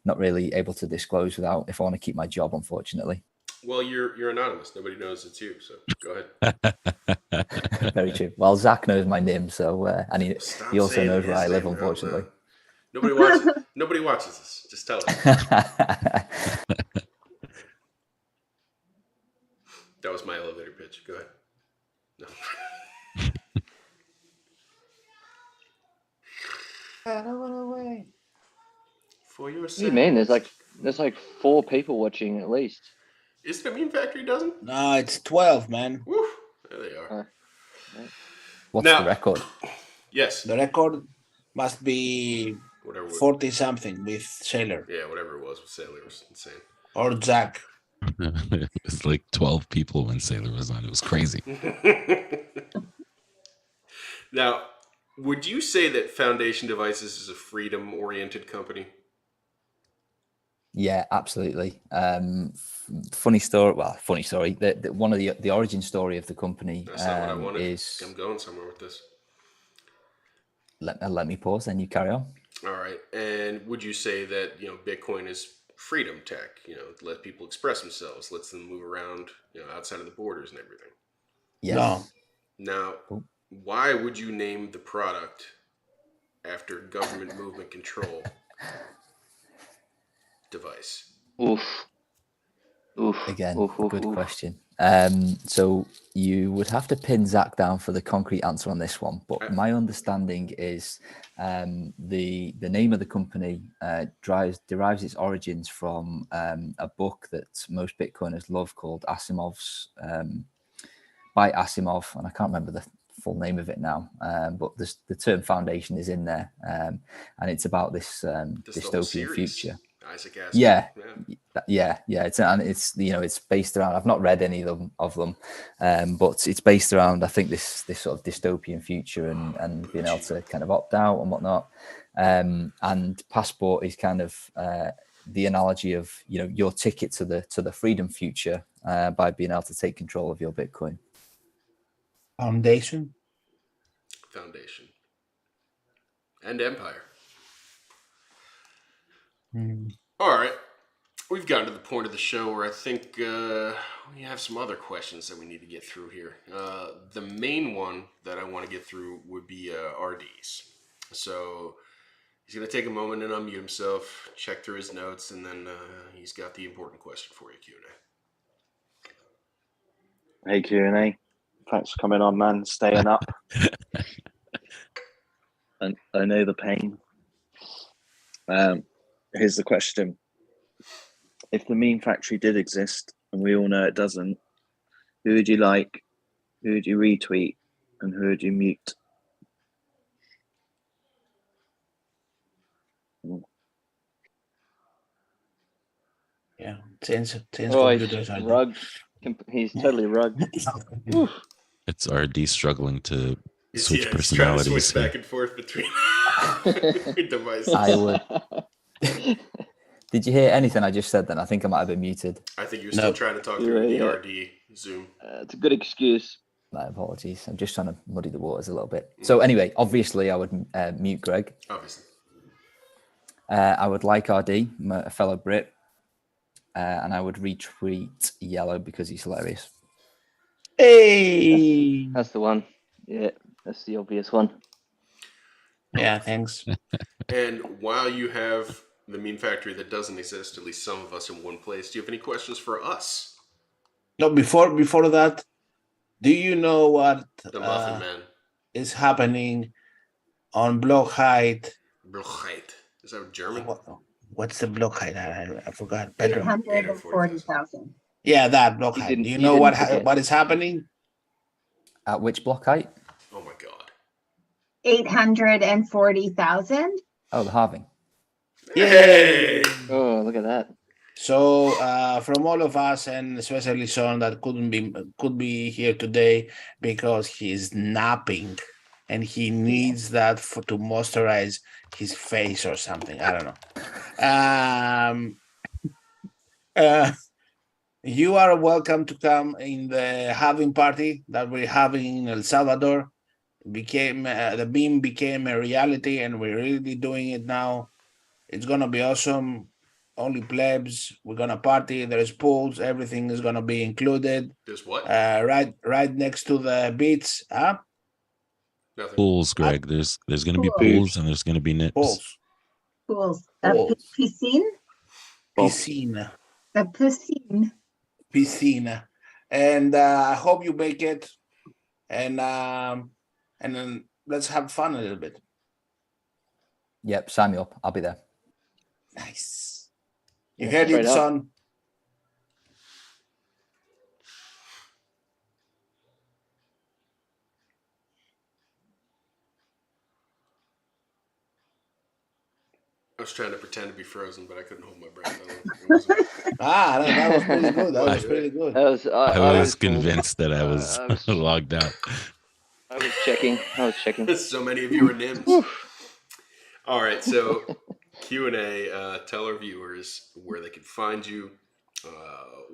not really able to disclose without if I want to keep my job, unfortunately. Well, you're anonymous. Nobody knows it's you. So go ahead. Very true. Well, Zach knows my name, so and he also knows where I live, unfortunately. Nobody watches. Nobody watches this. Just tell them. That was my elevator pitch. Go ahead. No. I don't want to wait For your What do you mean? There's like 4 people watching at least. Is it a Meme Factory dozen? No, it's 12, man. Woo. There they are. What's Now, the record? Yes. The record must be Whatever. 40 something with Sailor. Yeah, whatever it was with Sailor was insane. Or Zach. It was like 12 people when Sailor was on. It was crazy. Now, would you say that Foundation Devices is a freedom-oriented company? Yeah, absolutely. Funny story. One of the origin story of the company That's not what I wanted. is. I'm going somewhere with this. Let me pause, then you carry on. All right. And would you say that, Bitcoin is freedom tech, let people express themselves, lets them move around, outside of the borders and everything? Yes. No. Now, why would you name the product after government movement control device? Oof. Again, good question. So you would have to pin Zach down for the concrete answer on this one. But my understanding is the name of the company derives its origins from a book that most Bitcoiners love called Asimov's, by Asimov, and I can't remember the full name of it now, but the term foundation is in there, and it's about this dystopian future. Isaac Asimov. Yeah. It's based around. I've not read any of them, but it's based around, I think, this sort of dystopian future and being able to kind of opt out and whatnot. And Passport is kind of the analogy of your ticket to the freedom future by being able to take control of your Bitcoin. Foundation and Empire. All right, we've gotten to the point of the show where I think we have some other questions that we need to get through here. The main one that I want to get through would be RD's. So he's going to take a moment and unmute himself, check through his notes, and then he's got the important question for you, Q&A. Hey, Q&A. Thanks for coming on, man. Staying up. And I know the pain. Here's the question. If the Meme Factory did exist, and we all know it doesn't, who would you like, who would you retweet, and who would you mute? Yeah, Tin's he's rugged. He's totally rugged. It's RD struggling to switch He's personalities. trying to switch back and forth between devices. I would. Did you hear anything I just said then? I think I might have been muted. I think you're still trying to talk through the RD Zoom. It's a good excuse. My apologies. I'm just trying to muddy the waters a little bit. So anyway, obviously I would mute Greg. Obviously. I would like RD, a fellow Brit. And I would retweet Yellow because he's hilarious. Hey! That's the one. Yeah, that's the obvious one. Yeah, thanks. And while you have the Meme Factory that doesn't exist, at least some of us in one place, do you have any questions for us? No, before that, do you know what The Muffin Man. is happening on block height? Block height. Is that German? What's the block height? I forgot. 840,000. Yeah, that block height. Do you know what is happening? At which block height? Oh my god. 840,000. Oh, the halving. Yay! Oh, look at that. So from all of us, and especially Son that could be here today because he's napping and he needs that to moisturize his face or something. I don't know. You are welcome to come in the having party that we're having in El Salvador. The beam became a reality, and we're really doing it now. It's gonna be awesome. Only plebs. We're gonna party. There's pools. Everything is gonna be included. There's what? Right next to the beach. Nothing. Pools, Greg. There's going to be Pools. pools and there's going to be nips. Pools. Pools. Pools. Piscine. Piscina. A piscine. Piscina. And I hope you make it. And then let's have fun a little bit. Yep, sign me up. I'll be there. Nice. You Yeah, heard straight it, up. Son. I was trying to pretend to be frozen, but I couldn't hold my breath. That was That was pretty good. That I- was pretty good. That was, I was convinced that I was I was- logged out. I was checking. so many of you are NIMS. All right, so Q&A. Tell our viewers where they can find you,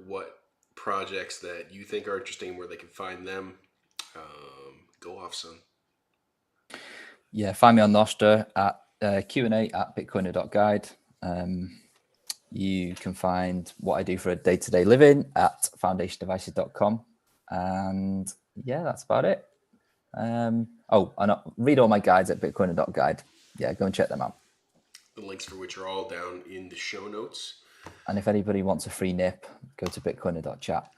what projects that you think are interesting, where they can find them. Go off, Son. Yeah, find me on Nostra at Q&A at bitcoiner.guide. You can find what I do for a day-to-day living at foundationdevices.com. And yeah, that's about it. And read all my guides at bitcoiner.guide. Yeah, go and check them out. The links for which are all down in the show notes. And if anybody wants a free nip, go to bitcoiner.chat.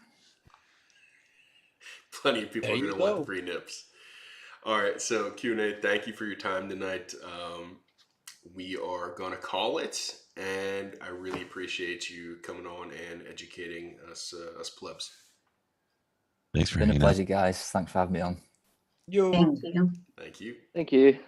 Plenty of people There are you going to want go. the free nips. All right, so Q&A, thank you for your time tonight. We are going to call it, and I really appreciate you coming on and educating us plebs. Thanks for Been a hanging out. pleasure, guys. Thanks for having me on. You. Thank you. Thank you. Thank you.